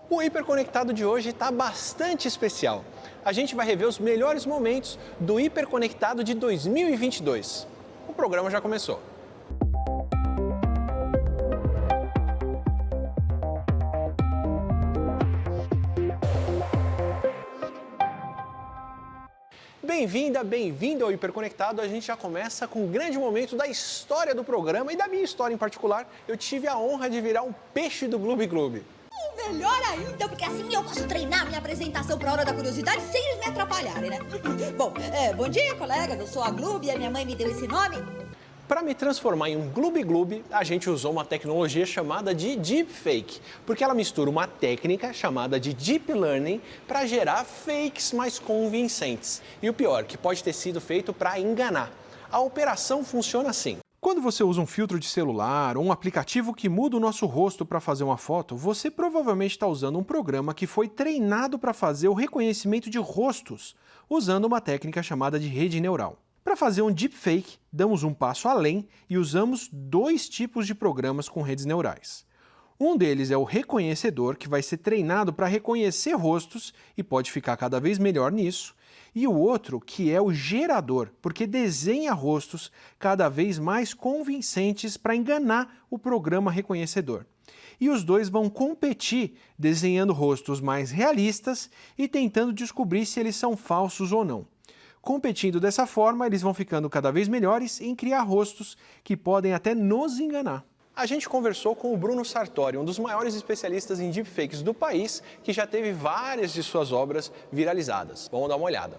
O Hiperconectado de hoje está bastante especial. A gente vai rever os melhores momentos do Hiperconectado de 2022. O programa já começou. Bem-vinda, bem-vindo ao Hiperconectado. A gente já começa com um grande momento da história do programa e da minha história em particular. Eu tive a honra de virar um peixe do Gloob Gloob. Melhor ainda, porque assim eu posso treinar minha apresentação para a Hora da Curiosidade sem eles me atrapalharem, né? Bom dia, colegas. Eu sou a Gloob e a minha mãe me deu esse nome. Para me transformar em um Gloob Gloob, a gente usou uma tecnologia chamada de Deepfake, porque ela mistura uma técnica chamada de Deep Learning para gerar fakes mais convincentes. E o pior, que pode ter sido feito para enganar. A operação funciona assim. Quando você usa um filtro de celular ou um aplicativo que muda o nosso rosto para fazer uma foto, você provavelmente está usando um programa que foi treinado para fazer o reconhecimento de rostos, usando uma técnica chamada de rede neural. Para fazer um deepfake, damos um passo além e usamos dois tipos de programas com redes neurais. Um deles é o reconhecedor, que vai ser treinado para reconhecer rostos e pode ficar cada vez melhor nisso. E o outro, que é o gerador, porque desenha rostos cada vez mais convincentes para enganar o programa reconhecedor. E os dois vão competir desenhando rostos mais realistas e tentando descobrir se eles são falsos ou não. Competindo dessa forma, eles vão ficando cada vez melhores em criar rostos que podem até nos enganar. A gente conversou com o Bruno Sartori, um dos maiores especialistas em deepfakes do país, que já teve várias de suas obras viralizadas. Vamos dar uma olhada.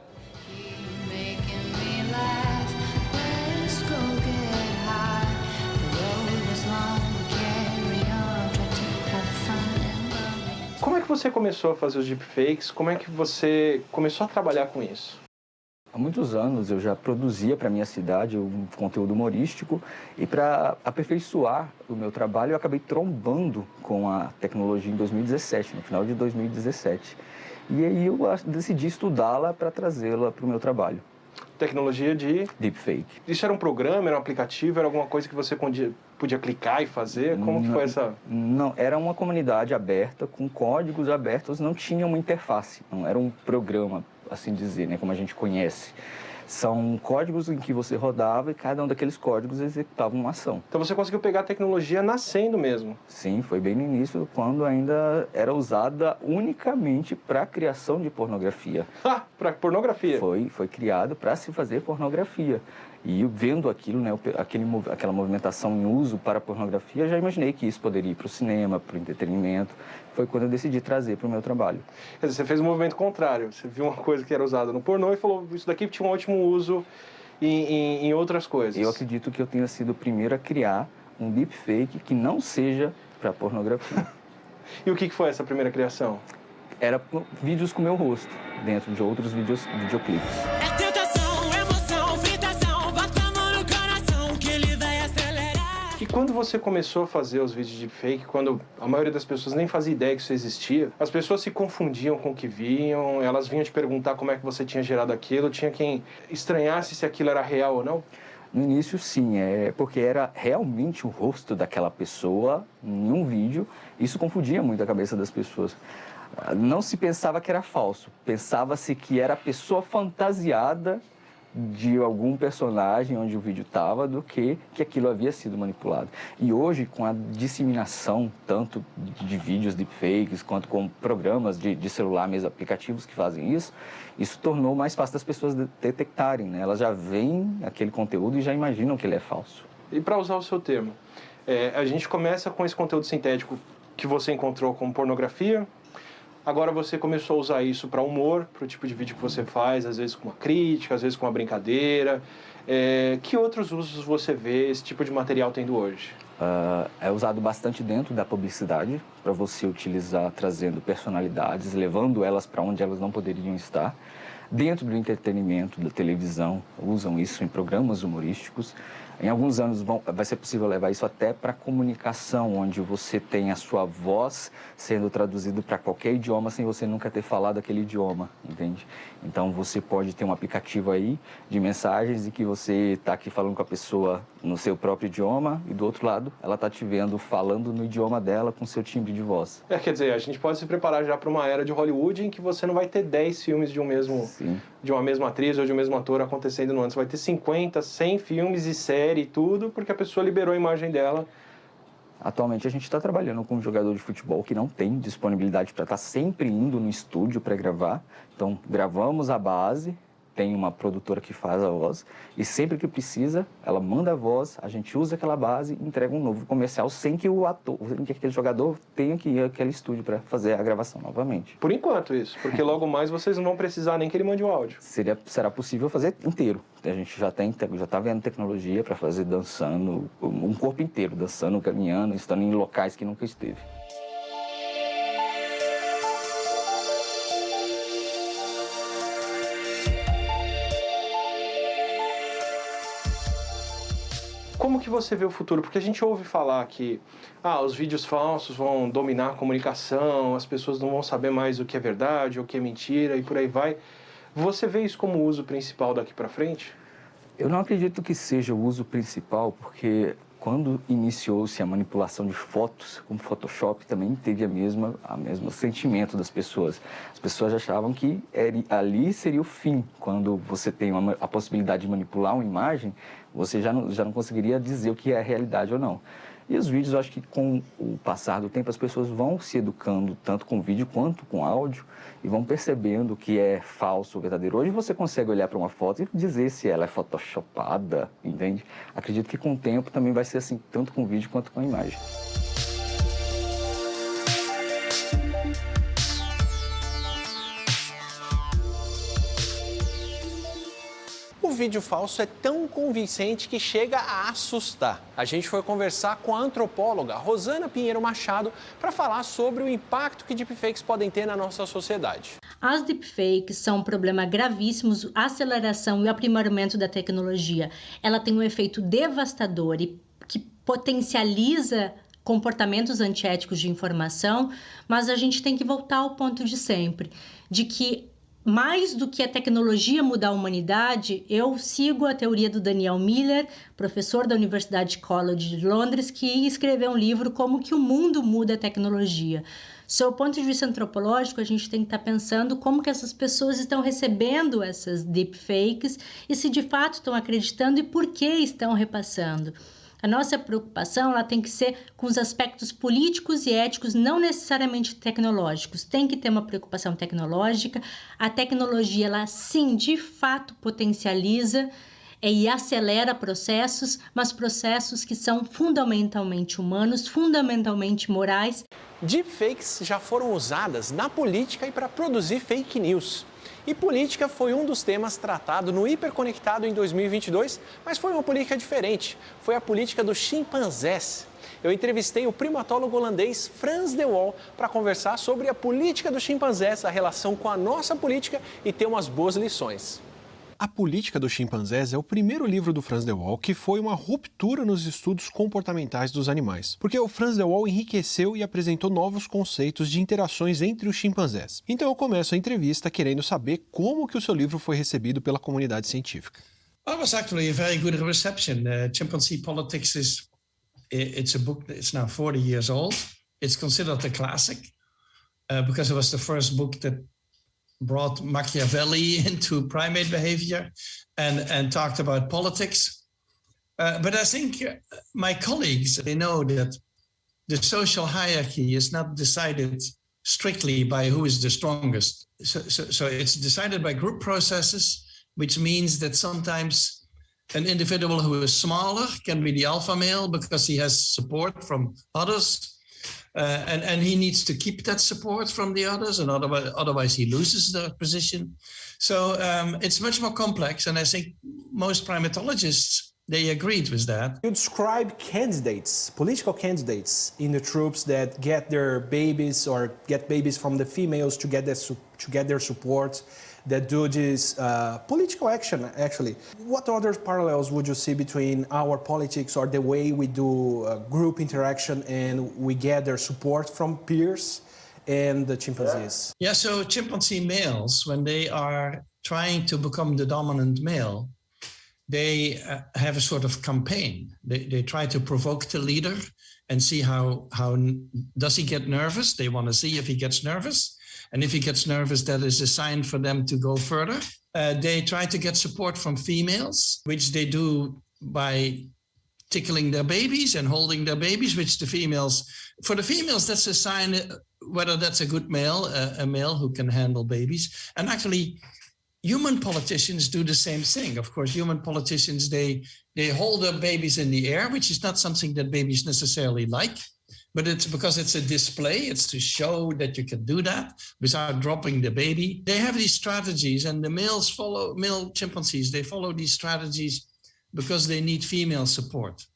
Como é que você começou a fazer os deepfakes? Como é que você começou a trabalhar com isso? Há muitos anos eu já produzia para minha cidade um conteúdo humorístico e para aperfeiçoar o meu trabalho eu acabei trombando com a tecnologia em 2017, no final de 2017. E aí eu decidi estudá-la para trazê-la para o meu trabalho. Tecnologia de Deepfake. Isso era um programa, era um aplicativo, era alguma coisa que você podia clicar e fazer? Como que foi essa? Não, era uma comunidade aberta, com códigos abertos, não tinha uma interface, não era um programa, assim dizer, né, como a gente conhece. São códigos em que você rodava e cada um daqueles códigos executava uma ação. Então você conseguiu pegar a tecnologia nascendo mesmo? Sim, foi bem no início, quando ainda era usada unicamente para a criação de pornografia. Ah, para pornografia? Foi criado para se fazer pornografia. E vendo aquilo, né, aquela movimentação em uso para a pornografia, já imaginei que isso poderia ir para o cinema, para o entretenimento. Foi quando eu decidi trazer para o meu trabalho. Quer dizer, você fez um movimento contrário. Você viu uma coisa que era usada no pornô e falou, isso daqui tinha um ótimo uso em outras coisas. Eu acredito que eu tenha sido o primeiro a criar um deepfake que não seja para pornografia. E o que foi essa primeira criação? Era vídeos com meu rosto, dentro de outros videoclipes. E quando você começou a fazer os vídeos de deepfake, quando a maioria das pessoas nem fazia ideia que isso existia, as pessoas se confundiam com o que viam, elas vinham te perguntar como é que você tinha gerado aquilo, tinha quem estranhasse se aquilo era real ou não? No início, sim, porque era realmente o rosto daquela pessoa em um vídeo. Isso confundia muito a cabeça das pessoas. Não se pensava que era falso, pensava-se que era a pessoa fantasiada de algum personagem onde o vídeo estava do que aquilo havia sido manipulado. E hoje, com a disseminação tanto de vídeos deepfakes quanto com programas de celular, mesmo aplicativos que fazem isso, isso tornou mais fácil das pessoas detectarem, né? Elas já veem aquele conteúdo e já imaginam que ele é falso. E para usar o seu termo, a gente começa com esse conteúdo sintético que você encontrou como pornografia. Agora você começou a usar isso para humor, para o tipo de vídeo que você faz, às vezes com uma crítica, às vezes com uma brincadeira. Que outros usos você vê esse tipo de material tendo hoje? É usado bastante dentro da publicidade, para você utilizar trazendo personalidades, levando elas para onde elas não poderiam estar. dentro do entretenimento, da televisão, usam isso em programas humorísticos. Em alguns anos vai ser possível levar isso até para a comunicação, onde você tem a sua voz sendo traduzida para qualquer idioma sem você nunca ter falado aquele idioma, entende? Então você pode ter um aplicativo aí de mensagens em que você está aqui falando com a pessoa no seu próprio idioma e do outro lado ela está te vendo falando no idioma dela com seu timbre de voz. Quer dizer, a gente pode se preparar já para uma era de Hollywood em que você não vai ter 10 filmes de uma mesma atriz ou de um mesmo ator acontecendo no ano. Você vai ter 50, 100 filmes e série e tudo, porque a pessoa liberou a imagem dela. Atualmente a gente está trabalhando com um jogador de futebol que não tem disponibilidade para estar sempre indo no estúdio para gravar. Então gravamos a base, tem uma produtora que faz a voz e sempre que precisa, ela manda a voz, a gente usa aquela base e entrega um novo comercial sem que aquele jogador tenha que ir àquele estúdio para fazer a gravação novamente. Por enquanto isso, porque logo mais vocês não vão precisar nem que ele mande o áudio. Será possível fazer inteiro. A gente já está vendo tecnologia para fazer dançando, um corpo inteiro, dançando, caminhando, estando em locais que nunca esteve. Como que você vê o futuro? Porque a gente ouve falar que os vídeos falsos vão dominar a comunicação, as pessoas não vão saber mais o que é verdade, o que é mentira e por aí vai. Você vê isso como o uso principal daqui para frente? Eu não acredito que seja o uso principal, porque quando iniciou-se a manipulação de fotos, com Photoshop, também teve o mesmo sentimento das pessoas. As pessoas achavam que ali seria o fim. Quando você tem a possibilidade de manipular uma imagem, você já não conseguiria dizer o que é a realidade ou não. E os vídeos, eu acho que com o passar do tempo, as pessoas vão se educando tanto com vídeo quanto com áudio e vão percebendo o que é falso ou verdadeiro. Hoje você consegue olhar para uma foto e dizer se ela é photoshopada, entende? Acredito que com o tempo também vai ser assim, tanto com vídeo quanto com a imagem. O vídeo falso é tão convincente que chega a assustar. A gente foi conversar com a antropóloga Rosana Pinheiro Machado para falar sobre o impacto que deepfakes podem ter na nossa sociedade. As deepfakes são um problema gravíssimo, a aceleração e o aprimoramento da tecnologia. Ela tem um efeito devastador e que potencializa comportamentos antiéticos de informação, mas a gente tem que voltar ao ponto de sempre, de que mais do que a tecnologia mudar a humanidade, eu sigo a teoria do Daniel Miller, professor da Universidade College de Londres, que escreveu um livro Como que o Mundo Muda a Tecnologia. Sob o ponto de vista antropológico, a gente tem que estar pensando como que essas pessoas estão recebendo essas deepfakes e se de fato estão acreditando e por que estão repassando. A nossa preocupação ela tem que ser com os aspectos políticos e éticos, não necessariamente tecnológicos. Tem que ter uma preocupação tecnológica. A tecnologia, ela sim, de fato, potencializa e acelera processos, mas processos que são fundamentalmente humanos, fundamentalmente morais. Deepfakes já foram usadas na política e para produzir fake news. E política foi um dos temas tratado no Hiperconectado em 2022, mas foi uma política diferente. Foi a política dos chimpanzés. Eu entrevistei o primatólogo holandês Frans de Waal para conversar sobre a política dos chimpanzés, a relação com a nossa política e ter umas boas lições. A Política dos Chimpanzés é o primeiro livro do Frans de Waal que foi uma ruptura nos estudos comportamentais dos animais, porque o Frans de Waal enriqueceu e apresentou novos conceitos de interações entre os chimpanzés. Então eu começo a entrevista querendo saber como que o seu livro foi recebido pela comunidade científica. Well, it was actually a very good reception. Chimpanzee Politics it's a book that's now 40 years old. It's considered a classic because it was the first book that brought Machiavelli into primate behavior and talked about politics. But I think my colleagues, they know that the social hierarchy is not decided strictly by who is the strongest. So it's decided by group processes, which means that sometimes an individual who is smaller can be the alpha male because he has support from others. And he needs to keep that support from the others, and otherwise he loses that position. So it's much more complex, and I think most primatologists they agreed with that. You describe candidates, political candidates in the troops that get their babies or get babies from the females to get their support, that do this political action, actually. What other parallels would you see between our politics or the way we do group interaction and we gather support from peers and the chimpanzees? Yeah, so chimpanzee males, when they are trying to become the dominant male, they have a sort of campaign. They try to provoke the leader and see how does he get nervous. They want to see if he gets nervous. And if he gets nervous, that is a sign for them to go further. They try to get support from females, which they do by tickling their babies and holding their babies, which for the females, that's a sign whether that's a good male, a male who can handle babies. And actually, human politicians do the same thing. Of course, human politicians, they hold their babies in the air, which is not something that babies necessarily like. But it's because it's a display, it's to show that you can do that without dropping the baby. They have these strategies, and the male chimpanzees, they follow these strategies because they need female support.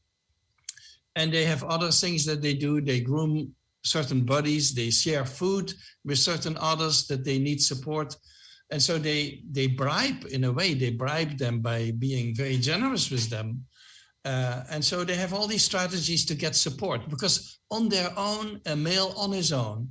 And they have other things that they do. They groom certain bodies, they share food with certain others that they need support. And so they bribe, in a way, they bribe them by being very generous with them. And so they have all these strategies to get support, because on their own, a male on his own,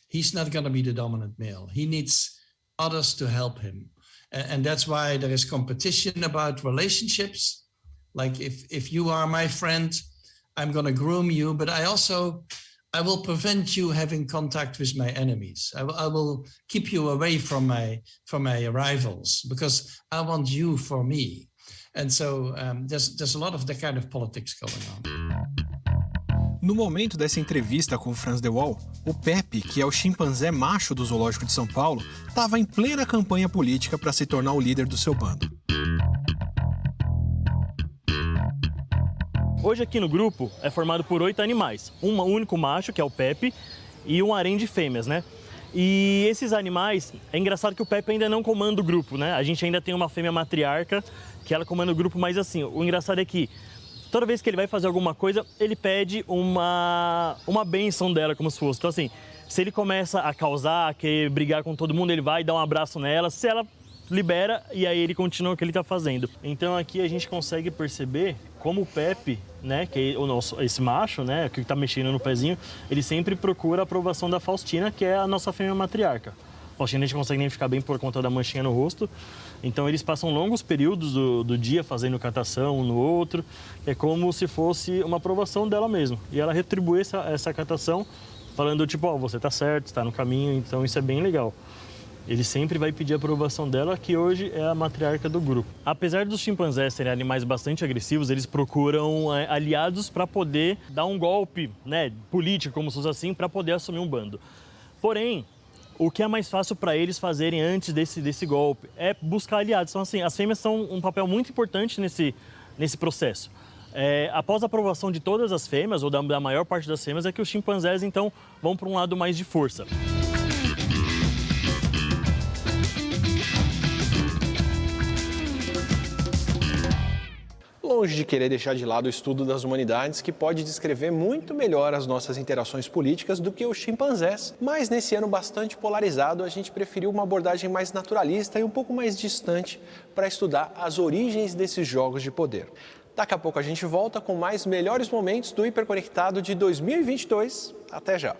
he's not going to be the dominant male. He needs others to help him. And that's why there is competition about relationships. Like if you are my friend, I'm going to groom you, but I will prevent you having contact with my enemies. I will keep you away from my rivals, because I want you for me. And so there's a lot of that kind of politics going on. No momento dessa entrevista com o Frans de Waal, o Pepe, que é o chimpanzé macho do Zoológico de São Paulo, estava em plena campanha política para se tornar o líder do seu bando. Hoje aqui no grupo é formado por 8 animais. Um único macho, que é o Pepe, e um harém de fêmeas, né? E esses animais, é engraçado que o Pepe ainda não comanda o grupo, né? A gente ainda tem uma fêmea matriarca, que ela comanda o grupo, mas assim, o engraçado é que toda vez que ele vai fazer alguma coisa, ele pede uma bênção dela, como se fosse. Então assim, se ele começa a causar, querer brigar com todo mundo, ele vai dar um abraço nela, se ela libera, e aí ele continua o que ele está fazendo. Então aqui a gente consegue perceber como o Pepe, né, que é esse macho, né, que está mexendo no pezinho, ele sempre procura a aprovação da Faustina, que é a nossa fêmea matriarca. A Faustina a gente consegue identificar bem por conta da manchinha no rosto. Então eles passam longos períodos do dia fazendo catação um no outro. É como se fosse uma aprovação dela mesmo. E ela retribui essa catação falando tipo, ó, você tá certo, está no caminho, então isso é bem legal. Ele sempre vai pedir a aprovação dela, que hoje é a matriarca do grupo. Apesar dos chimpanzés serem animais bastante agressivos, eles procuram aliados para poder dar um golpe, né, político, como se fosse assim, para poder assumir um bando. Porém, o que é mais fácil para eles fazerem antes desse golpe é buscar aliados. Então, assim, as fêmeas são um papel muito importante nesse processo. Após a aprovação de todas as fêmeas, ou da maior parte das fêmeas, é que os chimpanzés, então, vão para um lado mais de força. Longe de querer deixar de lado o estudo das humanidades, que pode descrever muito melhor as nossas interações políticas do que os chimpanzés. Mas nesse ano bastante polarizado, a gente preferiu uma abordagem mais naturalista e um pouco mais distante para estudar as origens desses jogos de poder. Daqui a pouco a gente volta com mais melhores momentos do Hiperconectado de 2022. Até já!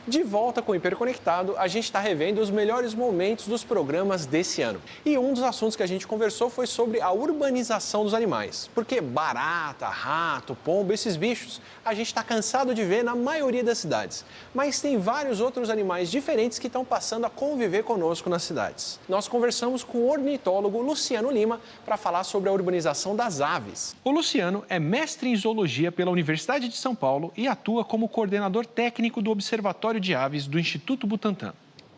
De volta com o Hiperconectado, a gente está revendo os melhores momentos dos programas desse ano. E um dos assuntos que a gente conversou foi sobre a urbanização dos animais. Porque barata, rato, pombo, esses bichos, a gente está cansado de ver na maioria das cidades. Mas tem vários outros animais diferentes que estão passando a conviver conosco nas cidades. Nós conversamos com o ornitólogo Luciano Lima para falar sobre a urbanização das aves. O Luciano é mestre em zoologia pela Universidade de São Paulo e atua como coordenador técnico do Observatório de Aves do Instituto Butantan.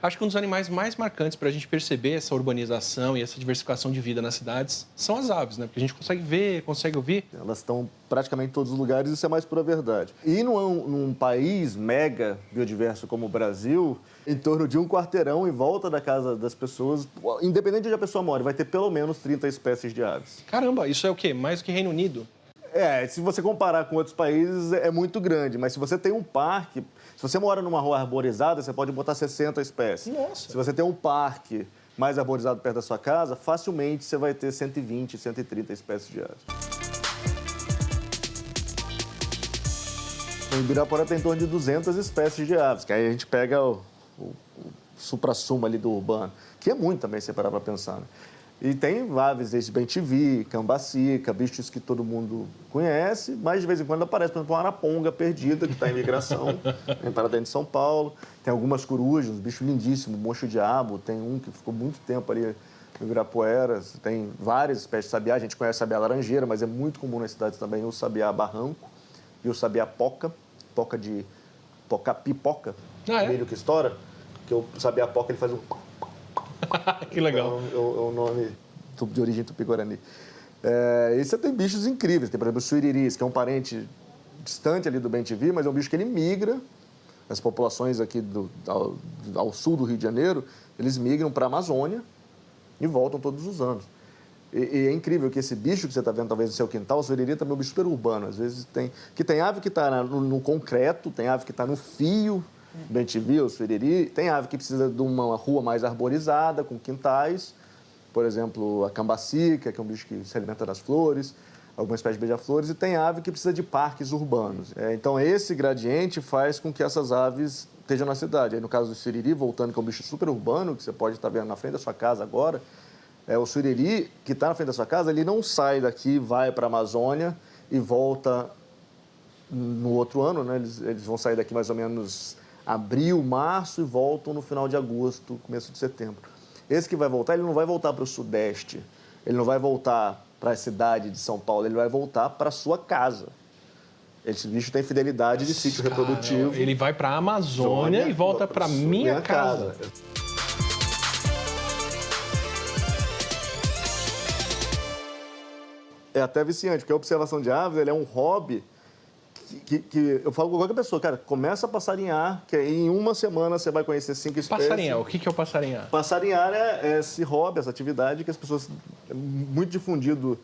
Acho que um dos animais mais marcantes para a gente perceber essa urbanização e essa diversificação de vida nas cidades são as aves, né? Porque a gente consegue ver, consegue ouvir. Elas estão praticamente em todos os lugares, isso é mais pura verdade. E num país mega biodiverso como o Brasil, em torno de um quarteirão em volta da casa das pessoas, independente de onde a pessoa mora, vai ter pelo menos 30 espécies de aves. Caramba, isso é o quê? Mais do que Reino Unido? Se você comparar com outros países, é muito grande. Mas se você tem um parque, se você mora numa rua arborizada, você pode botar 60 espécies. Nossa! Se você tem um parque mais arborizado perto da sua casa, facilmente você vai ter 120, 130 espécies de aves. O Ibirapuera tem em torno de 200 espécies de aves, que aí a gente pega o suprassumo ali do urbano, que é muito também, se parar para pensar, né? E tem aves desde bem-te-vi, cambacica, bichos que todo mundo conhece, mas de vez em quando aparece, por exemplo, uma araponga perdida que está em migração, vem para dentro de São Paulo. Tem algumas corujas, um bicho lindíssimo, moncho-diabo, tem um que ficou muito tempo ali no Ibirapuera. Tem várias espécies de sabiá, a gente conhece sabiá laranjeira, mas é muito comum nas cidades também o sabiá barranco e o sabiá poca, pipoca, milho que estoura, que o sabiá poca ele faz um... Que legal. Então, é o nome de origem tupi-guarani. E você tem bichos incríveis. Tem, por exemplo, o suiriris, que é um parente distante ali do bem-te-vi, mas é um bicho que ele migra. As populações aqui ao sul do Rio de Janeiro, eles migram para a Amazônia e voltam todos os anos. E é incrível que esse bicho que você está vendo, talvez, no seu quintal, o suiriri também é um bicho super urbano. Às vezes tem ave que está no concreto, tem ave que está no fio, bem-te-vi, o suiriri. Tem ave que precisa de uma rua mais arborizada, com quintais. Por exemplo, a cambacica, que é um bicho que se alimenta das flores, algumas espécies de beija-flores. E tem ave que precisa de parques urbanos. Então, esse gradiente faz com que essas aves estejam na cidade. Aí, no caso do suiriri, voltando, que é um bicho super urbano, que você pode estar vendo na frente da sua casa agora, o suiriri, que está na frente da sua casa, ele não sai daqui, vai para a Amazônia e volta no outro ano, né? Eles vão sair daqui mais ou menos abril, março e voltam no final de agosto, começo de setembro. Esse que vai voltar, ele não vai voltar para o Sudeste, ele não vai voltar para a cidade de São Paulo, ele vai voltar para a sua casa. Esse bicho tem fidelidade de ciclo reprodutivo. Ele vai para a Amazônia e volta para minha casa. É até viciante, porque a observação de aves ele é um hobby que eu falo com qualquer pessoa, cara, começa a passarinhar, que aí em uma semana você vai conhecer 5 espécies. Passarinhar, o que é o passarinhar? Passarinhar é esse hobby, essa atividade que as pessoas... É muito difundido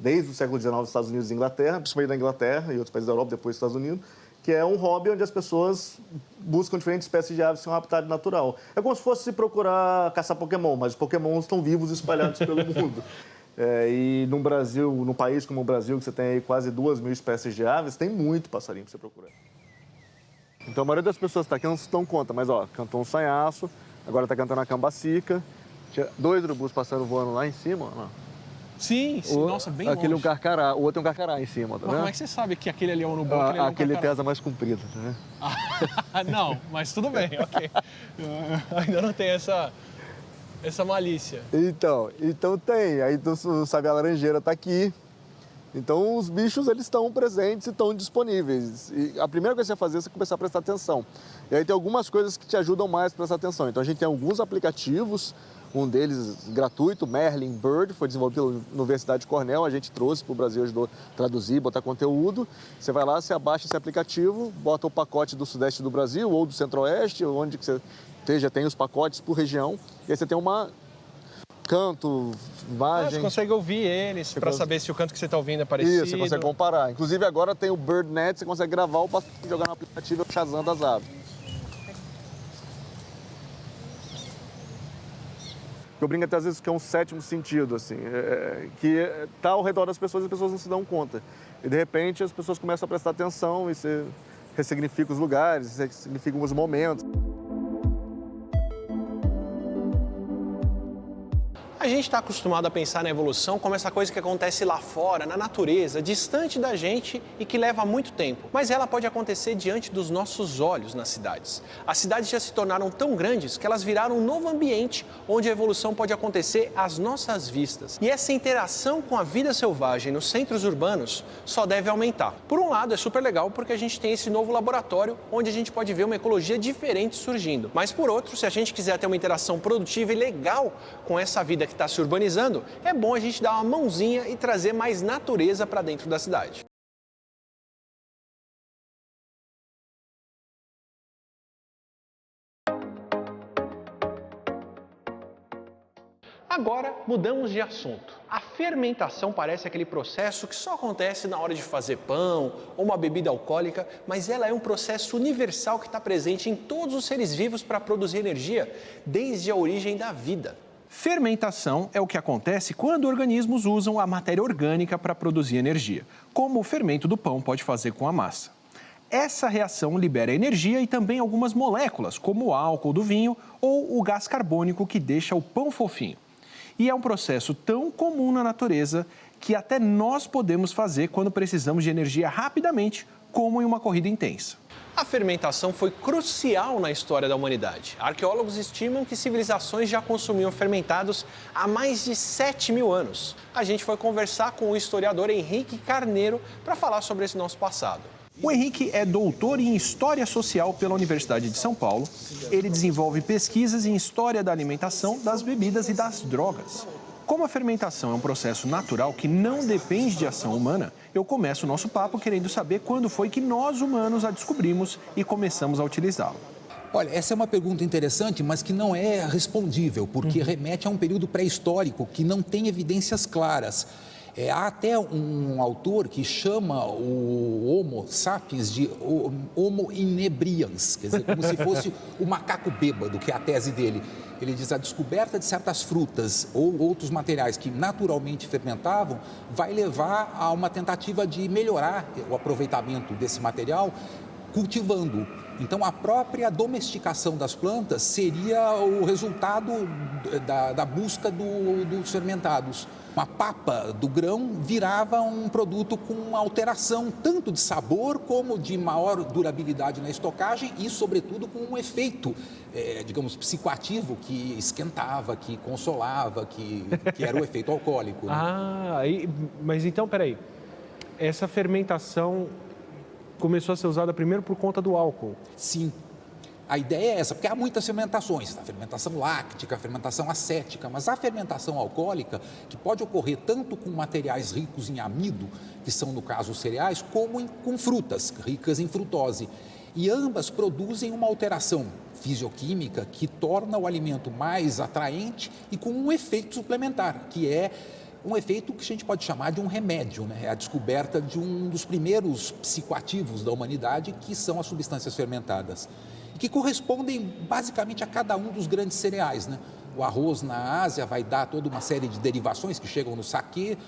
desde o século XIX nos Estados Unidos e Inglaterra, principalmente na Inglaterra e outros países da Europa, depois dos Estados Unidos, que é um hobby onde as pessoas buscam diferentes espécies de aves em um habitat natural. É como se fosse procurar caçar Pokémon, mas os Pokémons estão vivos espalhados pelo mundo. E no Brasil, num país como o Brasil, que você tem aí quase 2.000 espécies de aves, tem muito passarinho para você procurar. Então a maioria das pessoas está aqui não se dão conta, mas ó, cantou um sanhaço, agora está cantando a cambacica, tinha 2 urubus passando voando lá em cima, ó. Sim, nossa, bem aquele longe. É um carcará, o outro é um carcará em cima, tá vendo? Mas como é que você sabe que aquele ali é um urubu, aquele ali é um aquele carcará? tem asa mais comprida, tá vendo? Não, mas tudo bem, ok. Ainda não tem essa malícia. Então tem. Aí o sabiá laranjeira está aqui. Então os bichos eles estão presentes e estão disponíveis. E a primeira coisa que você vai fazer é você começar a prestar atenção. E aí tem algumas coisas que te ajudam mais a prestar atenção. Então a gente tem alguns aplicativos, um deles gratuito, Merlin Bird, foi desenvolvido pela Universidade de Cornell, a gente trouxe para o Brasil, ajudou a traduzir, botar conteúdo. Você vai lá, você abaixa esse aplicativo, bota o pacote do Sudeste do Brasil ou do Centro-Oeste, onde que você esteja, tem os pacotes por região. E aí você tem uma canto, imagem. Você consegue ouvir eles para saber se o canto que você está ouvindo é parecido. Isso, você consegue comparar. Inclusive agora tem o BirdNet, você consegue gravar o passarinho, jogar no aplicativo e Shazam das aves. Eu brinco até às vezes que é um 7º sentido, assim, que está ao redor das pessoas e as pessoas não se dão conta. E de repente as pessoas começam a prestar atenção e você ressignifica os lugares, ressignifica os momentos. A A gente está acostumado a pensar na evolução como essa coisa que acontece lá fora, na natureza, distante da gente e que leva muito tempo. Mas ela pode acontecer diante dos nossos olhos nas cidades. As cidades já se tornaram tão grandes que elas viraram um novo ambiente onde a evolução pode acontecer às nossas vistas. E essa interação com a vida selvagem nos centros urbanos só deve aumentar. Por um lado, é super legal porque a gente tem esse novo laboratório onde a gente pode ver uma ecologia diferente surgindo. Mas por outro, se a gente quiser ter uma interação produtiva e legal com essa vida que está se urbanizando, é bom a gente dar uma mãozinha e trazer mais natureza para dentro da cidade. Agora mudamos de assunto. A fermentação parece aquele processo que só acontece na hora de fazer pão ou uma bebida alcoólica, mas ela é um processo universal que está presente em todos os seres vivos para produzir energia desde a origem da vida. Fermentação é o que acontece quando organismos usam a matéria orgânica para produzir energia, como o fermento do pão pode fazer com a massa. Essa reação libera energia e também algumas moléculas, como o álcool do vinho ou o gás carbônico que deixa o pão fofinho. E é um processo tão comum na natureza que até nós podemos fazer quando precisamos de energia rapidamente, como em uma corrida intensa. A fermentação foi crucial na história da humanidade. Arqueólogos estimam que civilizações já consumiam fermentados há mais de 7.000 anos. A gente foi conversar com o historiador Henrique Carneiro para falar sobre esse nosso passado. O Henrique é doutor em História Social pela Universidade de São Paulo. Ele desenvolve pesquisas em História da Alimentação, das bebidas e das drogas. Como a fermentação é um processo natural que não depende de ação humana, eu começo o nosso papo querendo saber quando foi que nós humanos a descobrimos e começamos a utilizá-la. Olha, essa é uma pergunta interessante, mas que não é respondível, porque remete a um período pré-histórico que não tem evidências claras. Há até um autor que chama o Homo sapiens de Homo inebrians, quer dizer, como se fosse o macaco bêbado, que é a tese dele. Ele diz: a descoberta de certas frutas ou outros materiais que naturalmente fermentavam vai levar a uma tentativa de melhorar o aproveitamento desse material cultivando. Então, a própria domesticação das plantas seria o resultado da busca dos fermentados. Uma papa do grão virava um produto com uma alteração tanto de sabor como de maior durabilidade na estocagem e, sobretudo, com um efeito, digamos, psicoativo que esquentava, que consolava, que era o efeito alcoólico. Né? Mas então, peraí, essa fermentação começou a ser usada primeiro por conta do álcool? Sim. A ideia é essa, porque há muitas fermentações, a fermentação láctica, a fermentação acética, mas a fermentação alcoólica, que pode ocorrer tanto com materiais ricos em amido, que são, no caso, os cereais, como com frutas ricas em frutose. E ambas produzem uma alteração fisioquímica que torna o alimento mais atraente e com um efeito suplementar, que é um efeito que a gente pode chamar de um remédio, né? É a descoberta de um dos primeiros psicoativos da humanidade, que são as substâncias fermentadas, que correspondem basicamente a cada um dos grandes cereais, né? O arroz na Ásia vai dar toda uma série de derivações que chegam no saquê,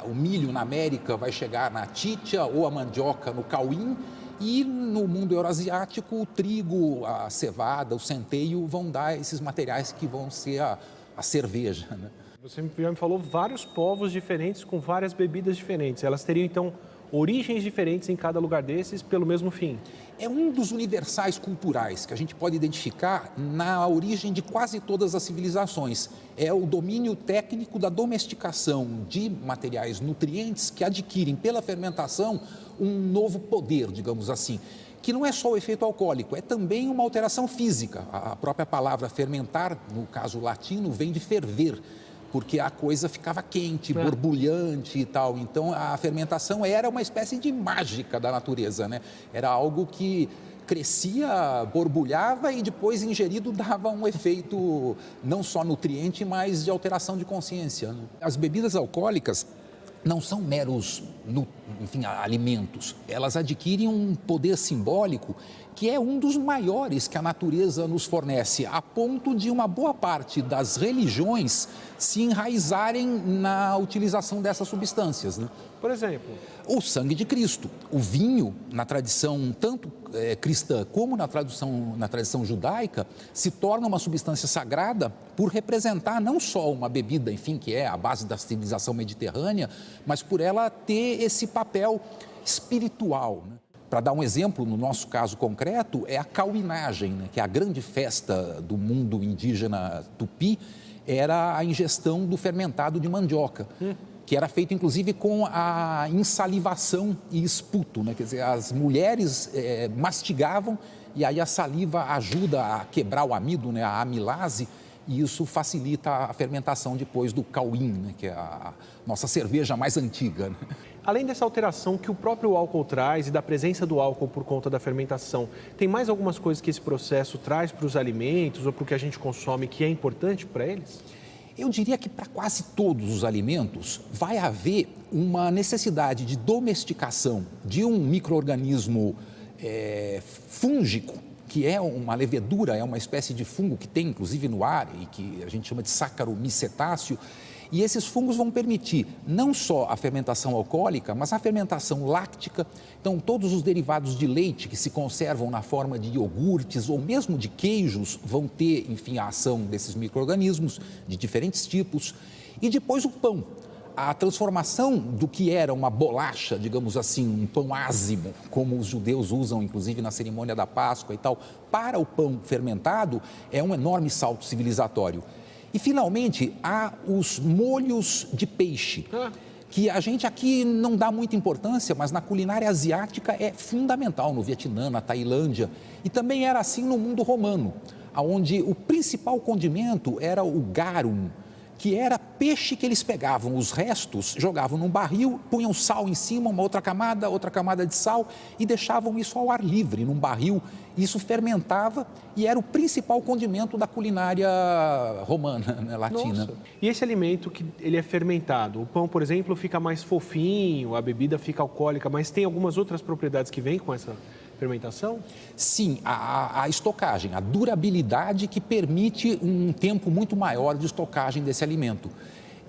o milho na América vai chegar na chicha ou a mandioca no cauim, e no mundo euroasiático o trigo, a cevada, o centeio vão dar esses materiais que vão ser a cerveja, né? Você já me falou vários povos diferentes com várias bebidas diferentes. Elas teriam, então, origens diferentes em cada lugar desses pelo mesmo fim? É um dos universais culturais que a gente pode identificar na origem de quase todas as civilizações. É o domínio técnico da domesticação de materiais nutrientes que adquirem pela fermentação um novo poder, digamos assim, que não é só o efeito alcoólico, é também uma alteração física. A própria palavra fermentar, no caso latino, vem de ferver, porque a coisa ficava quente, borbulhante e tal. Então, a fermentação era uma espécie de mágica da natureza, né? Era algo que crescia, borbulhava e depois, ingerido, dava um efeito não só nutriente, mas de alteração de consciência, né? As bebidas alcoólicas não são meros enfim, alimentos, elas adquirem um poder simbólico que é um dos maiores que a natureza nos fornece, a ponto de uma boa parte das religiões se enraizarem na utilização dessas substâncias, né? Por exemplo? O sangue de Cristo, o vinho, na tradição tanto cristã como na tradição judaica, se torna uma substância sagrada por representar não só uma bebida, enfim, que é a base da civilização mediterrânea, mas por ela ter esse papel espiritual, né? Para dar um exemplo, no nosso caso concreto, é a cauinagem, né, que é a grande festa do mundo indígena tupi, era a ingestão do fermentado de mandioca, que era feito inclusive com a insalivação e esputo, né? Quer dizer, as mulheres mastigavam e aí a saliva ajuda a quebrar o amido, né, a amilase, e isso facilita a fermentação depois do cauim, né, que é a nossa cerveja mais antiga, né? Além dessa alteração que o próprio álcool traz e da presença do álcool por conta da fermentação, tem mais algumas coisas que esse processo traz para os alimentos ou para o que a gente consome que é importante para eles? Eu diria que para quase todos os alimentos vai haver uma necessidade de domesticação de um micro-organismo fúngico, que é uma levedura, é uma espécie de fungo que tem inclusive no ar e que a gente chama de Saccharomycetáceo. E esses fungos vão permitir não só a fermentação alcoólica, mas a fermentação láctica. Então, todos os derivados de leite que se conservam na forma de iogurtes ou mesmo de queijos vão ter, enfim, a ação desses micro-organismos de diferentes tipos. E depois o pão. A transformação do que era uma bolacha, digamos assim, um pão ázimo, como os judeus usam, inclusive, na cerimônia da Páscoa e tal, para o pão fermentado, é um enorme salto civilizatório. E, finalmente, há os molhos de peixe, que a gente aqui não dá muita importância, mas na culinária asiática é fundamental, no Vietnã, na Tailândia. E também era assim no mundo romano, onde o principal condimento era o garum, que era peixe que eles pegavam, os restos, jogavam num barril, punham sal em cima, uma outra camada de sal e deixavam isso ao ar livre, num barril. Isso fermentava e era o principal condimento da culinária romana, né, latina. Nossa. E esse alimento que ele é fermentado, o pão, por exemplo, fica mais fofinho, a bebida fica alcoólica, mas tem algumas outras propriedades que vêm com essa fermentação? Sim, a estocagem, a durabilidade que permite um tempo muito maior de estocagem desse alimento.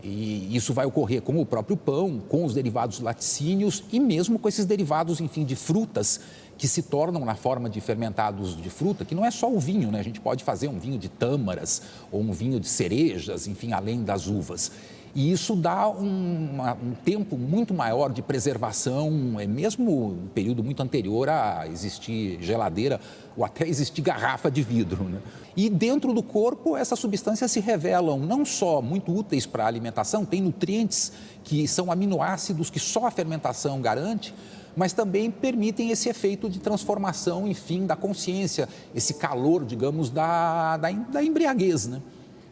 E isso vai ocorrer com o próprio pão, com os derivados laticínios e mesmo com esses derivados, enfim, de frutas que se tornam na forma de fermentados de fruta, que não é só o vinho, né? A gente pode fazer um vinho de tâmaras ou um vinho de cerejas, enfim, além das uvas. E isso dá um tempo muito maior de preservação, mesmo um período muito anterior a existir geladeira ou até existir garrafa de vidro, né? E dentro do corpo, essas substâncias se revelam não só muito úteis para a alimentação, tem nutrientes que são aminoácidos que só a fermentação garante, mas também permitem esse efeito de transformação, enfim, da consciência, esse calor, digamos, da embriaguez, né?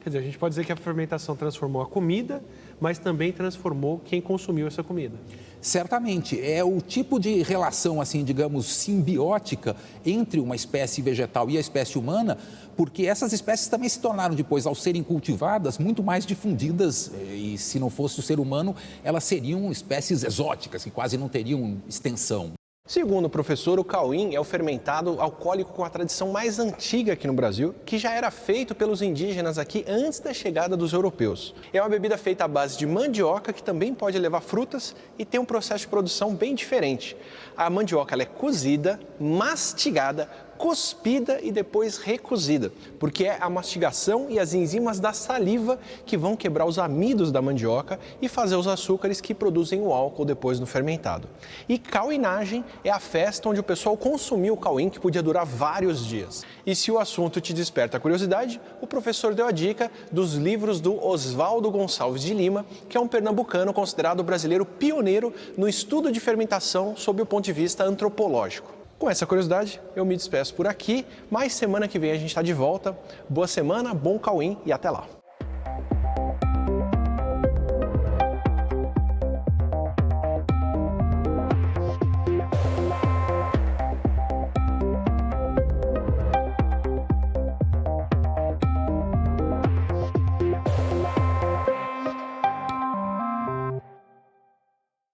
Quer dizer, a gente pode dizer que a fermentação transformou a comida, mas também transformou quem consumiu essa comida. Certamente, é o tipo de relação, assim, digamos, simbiótica entre uma espécie vegetal e a espécie humana, porque essas espécies também se tornaram depois, ao serem cultivadas, muito mais difundidas e se não fosse o ser humano, elas seriam espécies exóticas, que quase não teriam extensão. Segundo o professor, o cauim é o fermentado alcoólico com a tradição mais antiga aqui no Brasil, que já era feito pelos indígenas aqui antes da chegada dos europeus. É uma bebida feita à base de mandioca, que também pode levar frutas e tem um processo de produção bem diferente. A mandioca ela é cozida, mastigada, cuspida e depois recozida, porque é a mastigação e as enzimas da saliva que vão quebrar os amidos da mandioca e fazer os açúcares que produzem o álcool depois no fermentado. E cauinagem é a festa onde o pessoal consumia o cauim, que podia durar vários dias. E se o assunto te desperta a curiosidade, o professor deu a dica dos livros do Oswaldo Gonçalves de Lima, que é um pernambucano considerado brasileiro pioneiro no estudo de fermentação sob o ponto de vista antropológico. Com essa curiosidade, eu me despeço por aqui, mas semana que vem a gente está de volta. Boa semana, bom cauim e até lá!